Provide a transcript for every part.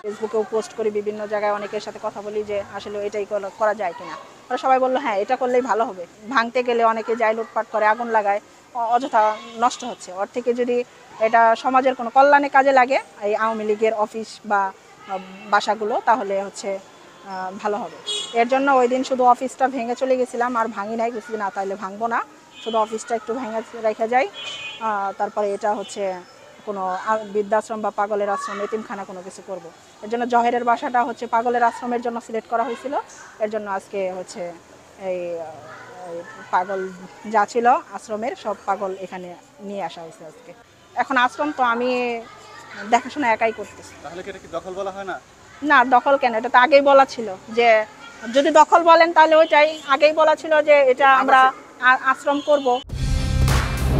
ফেসবুকেও পোস্ট করি, বিভিন্ন জায়গায় অনেকের সাথে কথা বলি যে আসলে এটাই করা যায় কিনা। ওরা সবাই বললো হ্যাঁ এটা করলেই ভালো হবে। ভাঙতে গেলে অনেকে যায়, লুটপাট করে, আগুন লাগায়, অযথা নষ্ট হচ্ছে। ওর থেকে যদি এটা সমাজের কোনো কল্যাণে কাজে লাগে, এই আওয়ামী লীগের অফিস বা বাসাগুলো, তাহলে হচ্ছে ভালো হবে। এর জন্য ওই দিন শুধু অফিসটা ভেঙে চলে গেছিলাম, আর ভাঙি নাই, কিছু না তাইলে ভাঙবো না, শুধু অফিসটা একটু ভেঙে রেখে যাই। তারপরে এটা হচ্ছে কোনো বৃদ্ধাশ্রম বা পাগলের আশ্রম, এতিমখানা কোনো কিছু করব। এর জন্য জহেরের বাসাটা হচ্ছে পাগলের আশ্রমের জন্য সিলেক্ট করা হয়েছিল। এর জন্য আজকে হচ্ছে এই পাগল যা ছিল আশ্রমের সব পাগল এখানে নিয়ে আসা হয়েছে আজকে। এখন আশ্রম তো আমি দেখাশোনা একাই করতেছি। তাহলে কি এটা কি দখল বলা হয় না? না, দখল কেন, এটা তো আগেই বলা ছিল যে যদি দখল বলেন তাহলে ওইটাই আগেই বলা ছিল যে এটা আমরা আশ্রম করব।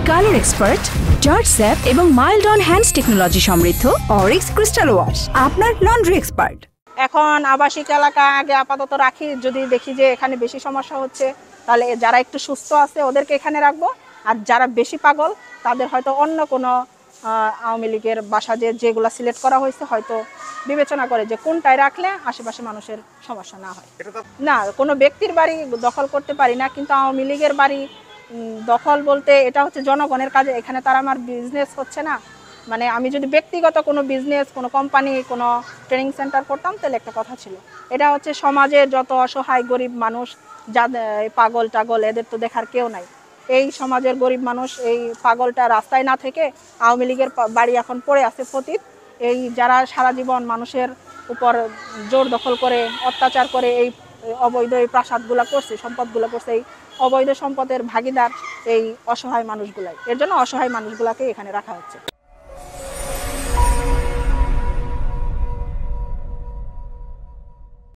কালার এক্সপার্ট, জর্জ স্যাপ এবং মাইল্ড অন হ্যান্ডস টেকনোলজি সমৃদ্ধ অরিক্স ক্রিস্টাল ওয়াশ আপনার লন্ড্রি এক্সপার্ট। এখন আবাসিক এলাকা আগে আপাতত রাখি, যদি দেখি যে এখানে বেশি সমস্যা হচ্ছে তাহলে যারা একটু সুস্থ আছে ওদেরকে এখানে রাখবো, আর যারা বেশি পাগল তাদের হয়তো অন্য কোনো আওয়ামী লীগের বাসা যেগুলো সিলেক্ট করা হয়েছে হয়তো বিবেচনা করে যে কোনটায় রাখলে আশেপাশে মানুষের সমস্যা না হয়। না, কোনো ব্যক্তির বাড়ি দখল করতে পারি না, কিন্তু আওয়ামী লীগের বাড়ি দখল বলতে এটা হচ্ছে জনগণের কাজে, এখানে তার আমার বিজনেস হচ্ছে না। মানে আমি যদি ব্যক্তিগত কোনো বিজনেস, কোনো কোম্পানি, কোনো ট্রেনিং সেন্টার করতাম তাহলে একটা কথা ছিল। এটা হচ্ছে সমাজের যত অসহায় গরিব মানুষ, যাদের পাগল টাগল, এদের তো দেখার কেউ নাই। এই সমাজের গরিব মানুষ, এই পাগলটা রাস্তায় না থেকে আওয়ামী লীগের বাড়ি এখন পড়ে আছে পতিত। এই যারা সারা জীবন মানুষের উপর জোর দখল করে, অত্যাচার করে এই অবৈধ এই প্রাসাদগুলো করছে, সম্পদগুলো করছে, এই অবৈধ সম্পদের ভাগিদার এই অসহায় মানুষগুলাই। এর জন্য অসহায় মানুষগুলাকে এখানে রাখা হচ্ছে।